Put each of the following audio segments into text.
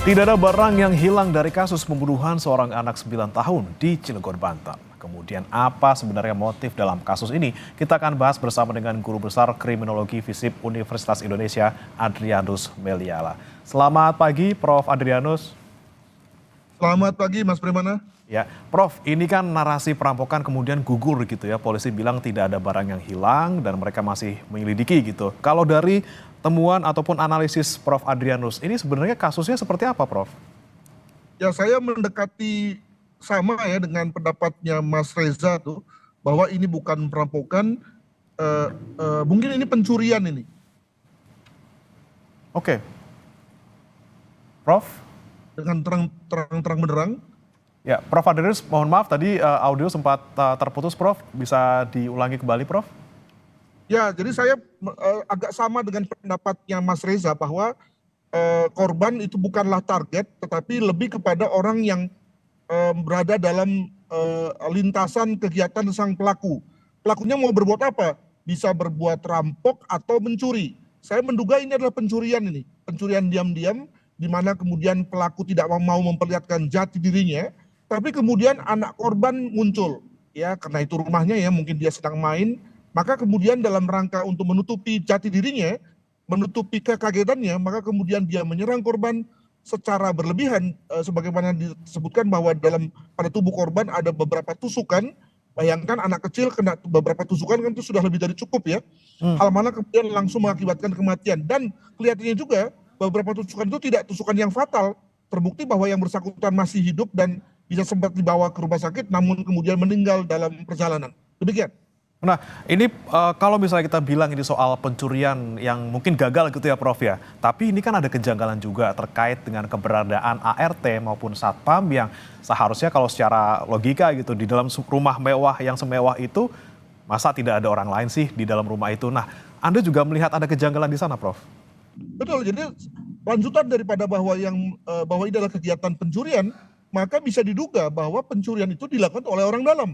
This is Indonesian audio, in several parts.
Tidak ada barang yang hilang dari kasus pembunuhan seorang anak 9 tahun di Cilegon, Banten. Kemudian apa sebenarnya motif dalam kasus ini? Kita akan bahas bersama dengan Guru Besar Kriminologi FISIP Universitas Indonesia, Adrianus Meliala. Selamat pagi, Prof. Adrianus. Selamat pagi, Mas Primana. Ya, Prof, ini kan narasi perampokan kemudian gugur gitu ya. Polisi bilang tidak ada barang yang hilang dan mereka masih menyelidiki gitu. Kalau dari temuan ataupun analisis Prof. Adrianus, ini sebenarnya kasusnya seperti apa, Prof? Ya, saya mendekati sama ya dengan pendapatnya Mas Reza tuh, bahwa ini bukan perampokan, mungkin ini pencurian ini. Oke, Prof. Dengan terang benderang. Ya, Prof. Adrianus, mohon maaf tadi audio sempat terputus, Prof. Bisa diulangi kembali, Prof? Ya, jadi saya agak sama dengan pendapatnya Mas Reza bahwa korban itu bukanlah target, tetapi lebih kepada orang yang berada dalam lintasan kegiatan sang pelaku. Pelakunya mau berbuat apa? Bisa berbuat rampok atau mencuri. Saya menduga ini adalah pencurian ini. Pencurian diam-diam, di mana kemudian pelaku tidak mau memperlihatkan jati dirinya, tapi kemudian anak korban muncul. Ya, karena itu rumahnya ya, mungkin dia sedang main, maka kemudian dalam rangka untuk menutupi jati dirinya, menutupi kekagetannya, maka kemudian dia menyerang korban secara berlebihan, sebagaimana disebutkan bahwa pada tubuh korban ada beberapa tusukan. Bayangkan anak kecil kena beberapa tusukan kan itu sudah lebih dari cukup ya. Hal mana kemudian langsung mengakibatkan kematian, dan kelihatannya juga beberapa tusukan itu tidak tusukan yang fatal. Terbukti bahwa yang bersangkutan masih hidup dan bisa sempat dibawa ke rumah sakit, namun kemudian meninggal dalam perjalanan. Demikian. Nah, ini kalau misalnya kita bilang ini soal pencurian yang mungkin gagal gitu ya, Prof ya. Tapi ini kan ada kejanggalan juga terkait dengan keberadaan ART maupun Satpam yang seharusnya kalau secara logika gitu di dalam rumah mewah yang semewah itu, masa tidak ada orang lain sih di dalam rumah itu. Nah, Anda juga melihat ada kejanggalan di sana, Prof? Betul, jadi lanjutan daripada bahwa bahwa ini adalah kegiatan pencurian, maka bisa diduga bahwa pencurian itu dilakukan oleh orang dalam,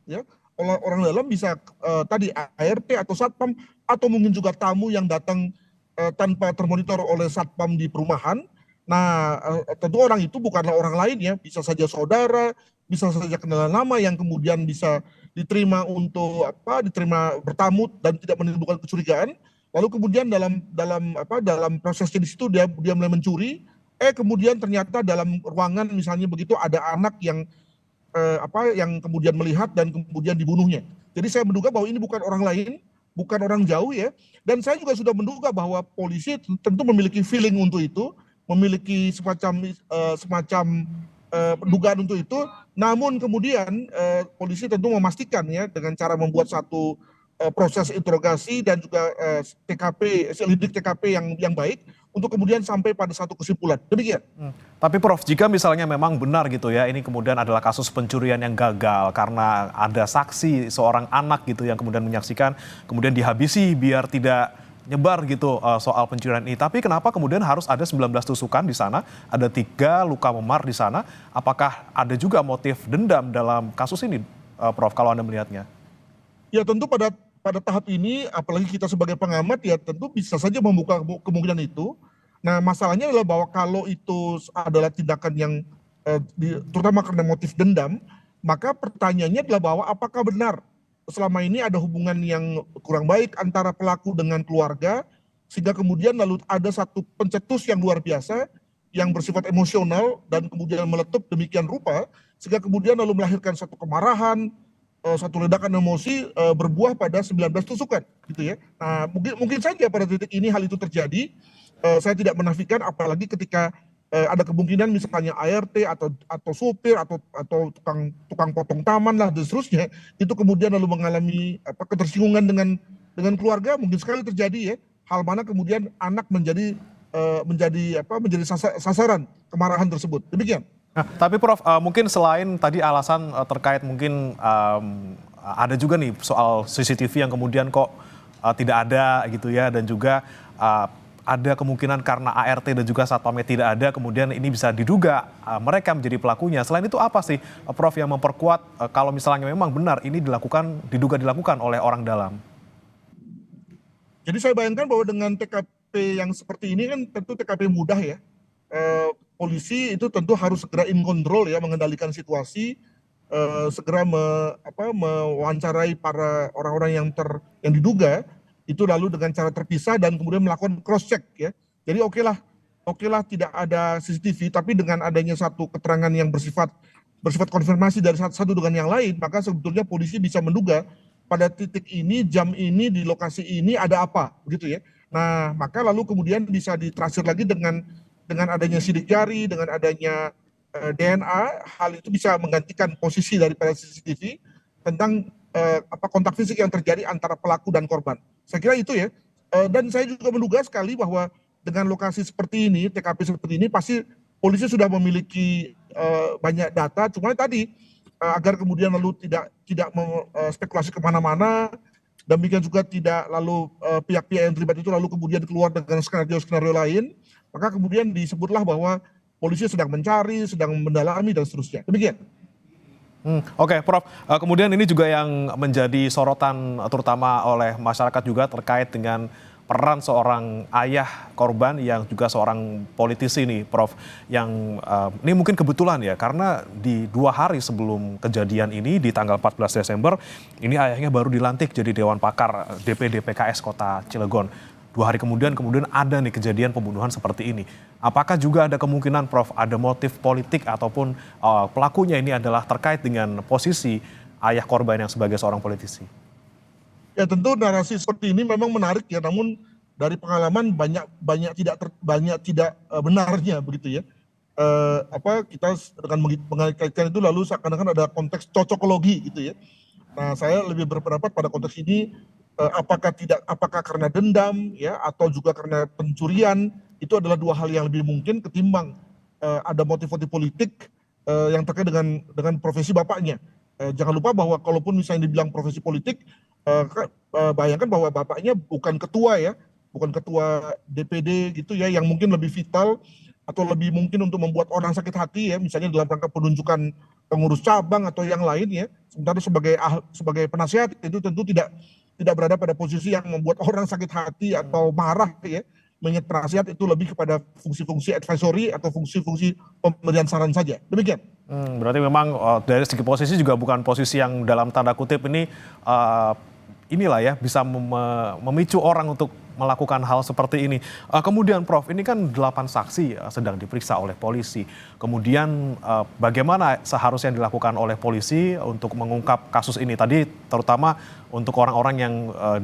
ya. Oleh orang dalam bisa tadi ART atau Satpam, atau mungkin juga tamu yang datang tanpa termonitor oleh Satpam di perumahan. Nah, tentu orang itu bukanlah orang lain ya, bisa saja saudara, bisa saja kenalan lama yang kemudian bisa diterima diterima bertamu dan tidak menimbulkan kecurigaan. Lalu kemudian dalam prosesnya di situ dia mulai mencuri, kemudian ternyata dalam ruangan misalnya begitu ada anak yang kemudian melihat dan kemudian dibunuhnya. Jadi saya menduga bahwa ini bukan orang lain, bukan orang jauh ya. Dan saya juga sudah menduga bahwa polisi tentu memiliki feeling untuk itu, memiliki semacam dugaan untuk itu. Namun kemudian polisi tentu memastikan ya dengan cara membuat satu proses interogasi dan juga selidik TKP yang baik untuk kemudian sampai pada satu kesimpulan. Demikian. Tapi Prof, jika misalnya memang benar gitu ya, ini kemudian adalah kasus pencurian yang gagal karena ada saksi seorang anak gitu yang kemudian menyaksikan, kemudian dihabisi biar tidak nyebar gitu soal pencurian ini. Tapi kenapa kemudian harus ada 19 tusukan di sana, ada 3 luka memar di sana? Apakah ada juga motif dendam dalam kasus ini, Prof, kalau Anda melihatnya? Ya tentu pada tahap ini, apalagi kita sebagai pengamat ya tentu bisa saja membuka kemungkinan itu. Nah, masalahnya adalah bahwa kalau itu adalah tindakan yang terutama karena motif dendam, maka pertanyaannya adalah bahwa apakah benar selama ini ada hubungan yang kurang baik antara pelaku dengan keluarga, sehingga kemudian lalu ada satu pencetus yang luar biasa yang bersifat emosional dan kemudian meletup demikian rupa, sehingga kemudian lalu melahirkan satu kemarahan, satu ledakan emosi, berbuah pada 19 tusukan gitu ya. Nah, mungkin saja pada titik ini hal itu terjadi. Saya tidak menafikan, apalagi ketika ada kemungkinan misalnya ART atau supir atau tukang potong taman lah dan seterusnya, itu kemudian lalu mengalami ketersinggungan dengan keluarga, mungkin sekali terjadi ya. Hal mana kemudian anak menjadi sasaran kemarahan tersebut. Demikian. Nah, tapi Prof, mungkin selain tadi alasan terkait mungkin ada juga nih soal CCTV yang kemudian kok tidak ada gitu ya, dan juga ada kemungkinan karena ART dan juga Satpamnya tidak ada, kemudian ini bisa diduga mereka menjadi pelakunya. Selain itu apa sih, Prof, yang memperkuat kalau misalnya memang benar ini diduga dilakukan oleh orang dalam? Jadi saya bayangkan bahwa dengan TKP yang seperti ini kan tentu TKP mudah ya. polisi itu tentu harus segera in control ya, mengendalikan situasi, segera mewawancarai para orang-orang yang diduga itu, lalu dengan cara terpisah dan kemudian melakukan cross check ya. Jadi oke lah tidak ada CCTV, tapi dengan adanya satu keterangan yang bersifat konfirmasi dari satu dengan yang lain, maka sebetulnya polisi bisa menduga pada titik ini, jam ini, di lokasi ini ada apa, begitu ya. Nah, maka lalu kemudian bisa ditrasir lagi dengan adanya sidik jari, dengan adanya DNA, hal itu bisa menggantikan posisi daripada CCTV tentang kontak fisik yang terjadi antara pelaku dan korban. Saya kira itu ya. Dan saya juga menduga sekali bahwa dengan lokasi seperti ini, TKP seperti ini, pasti polisi sudah memiliki banyak data. Cuma tadi agar kemudian lalu tidak spekulasi kemana-mana, demikian juga tidak lalu pihak-pihak yang terlibat itu lalu kemudian keluar dengan skenario lain, maka kemudian disebutlah bahwa polisi sedang mencari, sedang mendalami dan seterusnya. Demikian. Oke, Prof. Kemudian ini juga yang menjadi sorotan terutama oleh masyarakat juga terkait dengan peran seorang ayah korban yang juga seorang politisi nih, Prof. Yang ini mungkin kebetulan ya, karena di 2 hari sebelum kejadian ini di tanggal 14 Desember, ini ayahnya baru dilantik jadi Dewan Pakar DPD PKS Kota Cilegon. 2 hari kemudian ada nih kejadian pembunuhan seperti ini. Apakah juga ada kemungkinan, Prof, ada motif politik ataupun pelakunya ini adalah terkait dengan posisi ayah korban yang sebagai seorang politisi? Ya tentu narasi seperti ini memang menarik ya, namun dari pengalaman banyak tidak benarnya begitu ya. Kita dengan mengaitkan itu lalu seakan-akan ada konteks cocokologi gitu ya. Nah, saya lebih berpendapat pada konteks ini apakah karena dendam ya, atau juga karena pencurian, itu adalah 2 hal yang lebih mungkin ketimbang ada motif-motif politik yang terkait dengan profesi bapaknya. Jangan lupa bahwa kalaupun misalnya dibilang profesi politik, bayangkan bahwa bapaknya bukan ketua DPD gitu ya, yang mungkin lebih vital atau lebih mungkin untuk membuat orang sakit hati ya, misalnya dalam rangka penunjukan pengurus cabang atau yang lain ya. Sementara sebagai penasihat itu tentu tidak berada pada posisi yang membuat orang sakit hati atau marah ya. Mengingat penasihat itu lebih kepada fungsi-fungsi advisory atau fungsi-fungsi pemberian saran saja. Demikian. Berarti memang dari segi posisi juga bukan posisi yang dalam tanda kutip ini inilah ya, bisa memicu orang untuk melakukan hal seperti ini. Kemudian Prof, ini kan 8 saksi sedang diperiksa oleh polisi. Kemudian bagaimana seharusnya dilakukan oleh polisi untuk mengungkap kasus ini? Tadi terutama untuk orang-orang yang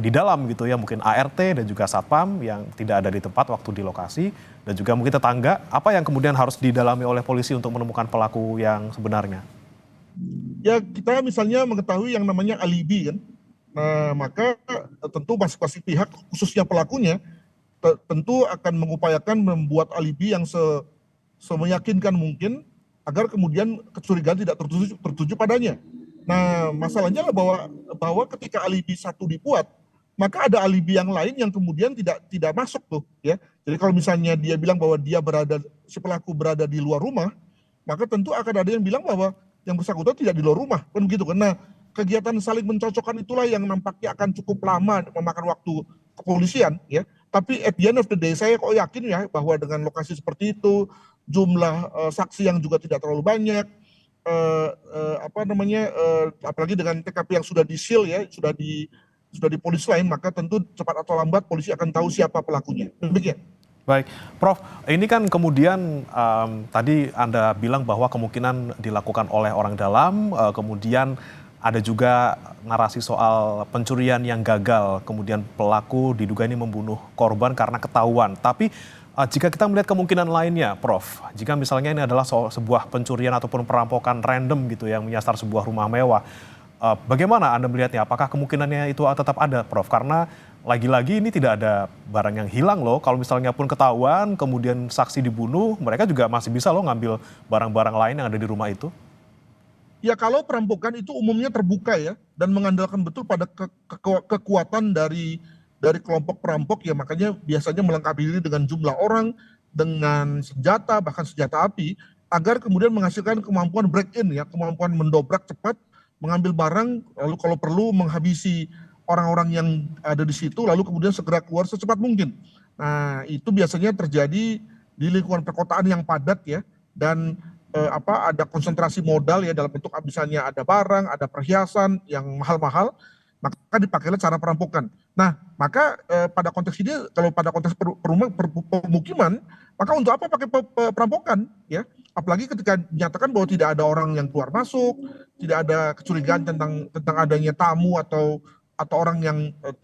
di dalam gitu ya, mungkin ART dan juga Satpam yang tidak ada di tempat waktu di lokasi, dan juga mungkin tetangga, apa yang kemudian harus didalami oleh polisi untuk menemukan pelaku yang sebenarnya? Ya, kita misalnya mengetahui yang namanya alibi kan. Nah, maka tentu masing-masing pihak, khususnya pelakunya, tentu akan mengupayakan membuat alibi yang semeyakinkan mungkin agar kemudian kecurigaan tidak tertuju padanya. Nah, masalahnya adalah bahwa ketika alibi satu dibuat, maka ada alibi yang lain yang kemudian tidak masuk tuh ya. Jadi kalau misalnya dia bilang bahwa si pelaku berada di luar rumah, maka tentu akan ada yang bilang bahwa yang bersangkutan tidak di luar rumah, kan begitu kan. Nah, kegiatan saling mencocokkan itulah yang nampaknya akan cukup lama memakan waktu kepolisian ya. Tapi at the end of the day saya kok yakin ya bahwa dengan lokasi seperti itu, jumlah saksi yang juga tidak terlalu banyak, apalagi dengan TKP yang sudah di-seal ya, sudah di polis lain, maka tentu cepat atau lambat polisi akan tahu siapa pelakunya. Demikian. Baik, Prof, ini kan kemudian tadi Anda bilang bahwa kemungkinan dilakukan oleh orang dalam, kemudian ada juga narasi soal pencurian yang gagal, kemudian pelaku diduga ini membunuh korban karena ketahuan. Tapi jika kita melihat kemungkinan lainnya, Prof, jika misalnya ini adalah sebuah pencurian ataupun perampokan random gitu yang menyasar sebuah rumah mewah, bagaimana Anda melihatnya? Apakah kemungkinannya itu tetap ada, Prof? Karena lagi-lagi ini tidak ada barang yang hilang loh. Kalau misalnya pun ketahuan, kemudian saksi dibunuh, mereka juga masih bisa loh ngambil barang-barang lain yang ada di rumah itu. Ya kalau perampokan itu umumnya terbuka ya, dan mengandalkan betul pada kekuatan dari kelompok perampok ya, makanya biasanya melengkapi diri dengan jumlah orang, dengan senjata, bahkan senjata api, agar kemudian menghasilkan kemampuan break in ya, kemampuan mendobrak cepat, mengambil barang, lalu kalau perlu menghabisi orang-orang yang ada di situ, lalu kemudian segera keluar secepat mungkin. Nah, itu biasanya terjadi di lingkungan perkotaan yang padat ya, dan ada konsentrasi modal ya dalam bentuk misalnya ada barang, ada perhiasan yang mahal-mahal, maka dipakailah cara perampokan. Nah, maka pada konteks ini, kalau pada konteks pemukiman, maka untuk apa pakai perampokan ya? Apalagi ketika dinyatakan bahwa tidak ada orang yang keluar masuk, tidak ada kecurigaan tentang adanya tamu atau orang yang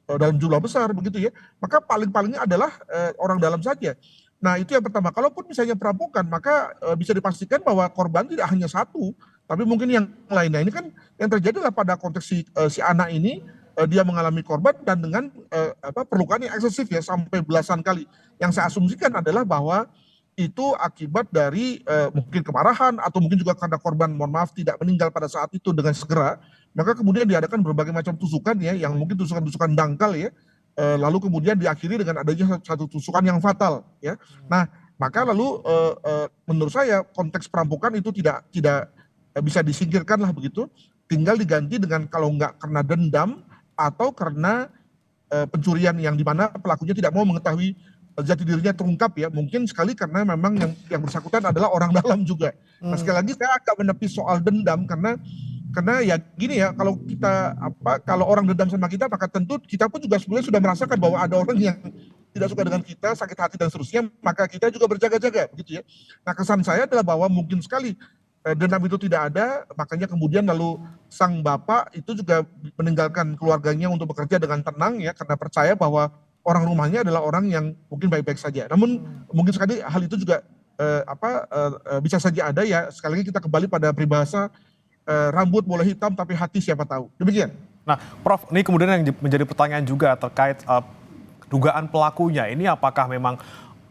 dalam jumlah besar begitu ya, maka paling-palingnya adalah orang dalam saja. Nah, itu yang pertama. Kalaupun misalnya perampokan, maka bisa dipastikan bahwa korban tidak hanya satu, tapi mungkin yang lain. Nah, ini kan yang terjadi adalah pada konteks si anak ini, dia mengalami korban dan dengan perlukaan yang eksesif ya, sampai belasan kali. Yang saya asumsikan adalah bahwa itu akibat dari mungkin kemarahan atau mungkin juga karena korban, mohon maaf, tidak meninggal pada saat itu dengan segera, maka kemudian diadakan berbagai macam tusukan ya, yang mungkin tusukan-tusukan dangkal ya, lalu kemudian diakhiri dengan adanya satu tusukan yang fatal ya. Nah, maka lalu menurut saya konteks perampokan itu tidak bisa disingkirkan lah begitu, tinggal diganti dengan kalau nggak karena dendam atau karena pencurian yang dimana pelakunya tidak mau mengetahui jati dirinya terungkap ya, mungkin sekali karena memang yang bersangkutan adalah orang dalam juga. Nah, sekali lagi saya agak menepis soal dendam karena ya gini ya, kalau orang dendam sama kita, maka tentu kita pun juga sebenarnya sudah merasakan bahwa ada orang yang tidak suka dengan kita, sakit hati dan seterusnya, maka kita juga berjaga-jaga begitu ya. Nah, kesan saya adalah bahwa mungkin sekali dendam itu tidak ada, makanya kemudian lalu sang bapak itu juga meninggalkan keluarganya untuk bekerja dengan tenang ya, karena percaya bahwa orang rumahnya adalah orang yang mungkin baik-baik saja. Namun mungkin sekali hal itu juga bisa saja ada ya. Sekali lagi kita kembali pada peribahasa rambut boleh hitam tapi hati siapa tahu. Demikian. Nah, Prof, ini kemudian yang menjadi pertanyaan juga terkait dugaan pelakunya. Ini apakah memang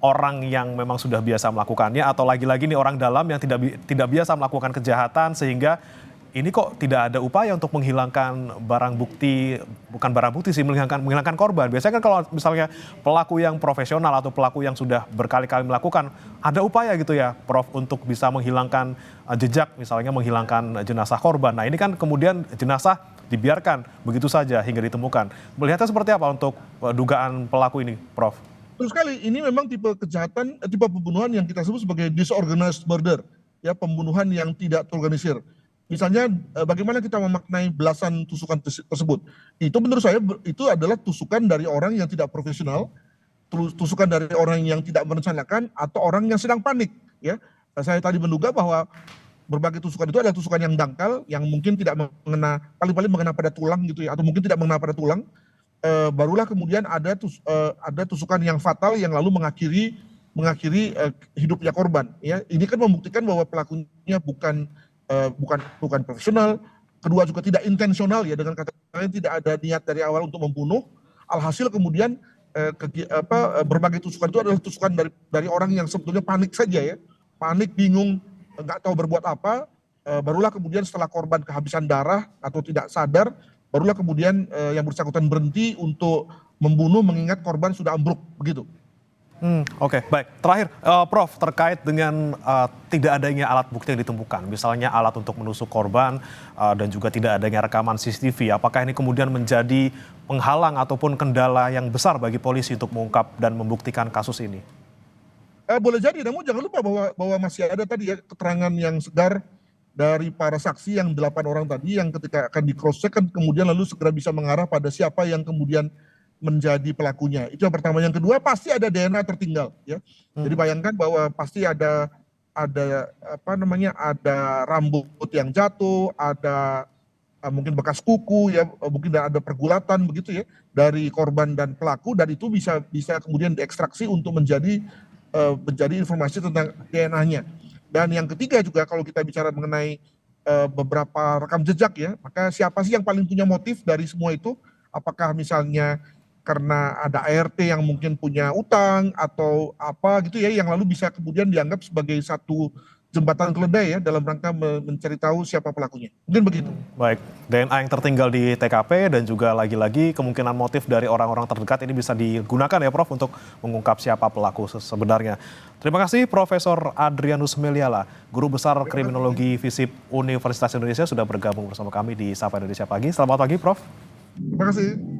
orang yang memang sudah biasa melakukannya atau lagi-lagi nih orang dalam yang tidak biasa melakukan kejahatan sehingga ini kok tidak ada upaya untuk menghilangkan barang bukti, bukan barang bukti sih, menghilangkan korban. Biasanya kan kalau misalnya pelaku yang profesional atau pelaku yang sudah berkali-kali melakukan, ada upaya gitu ya, Prof, untuk bisa menghilangkan jejak, misalnya menghilangkan jenazah korban. Nah, ini kan kemudian jenazah dibiarkan begitu saja hingga ditemukan. Melihatnya seperti apa untuk dugaan pelaku ini, Prof? Terus sekali, ini memang tipe kejahatan, tipe pembunuhan yang kita sebut sebagai disorganized murder, ya, pembunuhan yang tidak terorganisir. Misalnya bagaimana kita memaknai belasan tusukan tersebut. Itu menurut saya itu adalah tusukan dari orang yang tidak profesional, tusukan dari orang yang tidak merencanakan, atau orang yang sedang panik. Ya, saya tadi menduga bahwa berbagai tusukan itu adalah tusukan yang dangkal, yang mungkin tidak mengena, paling-paling mengena pada tulang gitu ya, atau mungkin tidak mengena pada tulang. Barulah kemudian ada tusukan yang fatal yang lalu mengakhiri hidupnya korban. Ya, ini kan membuktikan bahwa pelakunya bukan profesional, kedua juga tidak intensional ya, dengan kata lain tidak ada niat dari awal untuk membunuh. Alhasil kemudian berbagai tusukan itu adalah tusukan dari orang yang sebetulnya panik saja ya, panik, bingung, nggak tahu berbuat apa. Barulah kemudian setelah korban kehabisan darah atau tidak sadar, barulah kemudian yang bersangkutan berhenti untuk membunuh mengingat korban sudah ambruk begitu. Oke, baik. Terakhir, Prof, terkait dengan tidak adanya alat bukti yang ditemukan, misalnya alat untuk menusuk korban dan juga tidak adanya rekaman CCTV, apakah ini kemudian menjadi penghalang ataupun kendala yang besar bagi polisi untuk mengungkap dan membuktikan kasus ini? Boleh jadi, namun jangan lupa bahwa masih ada tadi ya keterangan yang segar dari para saksi yang 8 orang tadi, yang ketika akan di cross check kan kemudian lalu segera bisa mengarah pada siapa yang kemudian menjadi pelakunya. Itu yang pertama. Yang kedua, pasti ada DNA tertinggal ya. Jadi bayangkan bahwa pasti ada rambut yang jatuh, ada mungkin bekas kuku ya, mungkin ada pergulatan begitu ya dari korban dan pelaku, dan itu bisa kemudian diekstraksi untuk menjadi informasi tentang DNA-nya. Dan yang ketiga juga, kalau kita bicara mengenai beberapa rekam jejak ya, maka siapa sih yang paling punya motif dari semua itu? Apakah misalnya karena ada ART yang mungkin punya utang atau apa gitu ya, yang lalu bisa kemudian dianggap sebagai satu jembatan keledai ya dalam rangka mencari tahu siapa pelakunya. Mungkin begitu. Baik, DNA yang tertinggal di TKP dan juga lagi-lagi kemungkinan motif dari orang-orang terdekat ini bisa digunakan ya, Prof, untuk mengungkap siapa pelaku sebenarnya. Terima kasih Profesor Adrianus Meliala, Guru Besar Kriminologi FISIP Universitas Indonesia, sudah bergabung bersama kami di Sapa Indonesia Pagi. Selamat pagi, Prof. Terima kasih.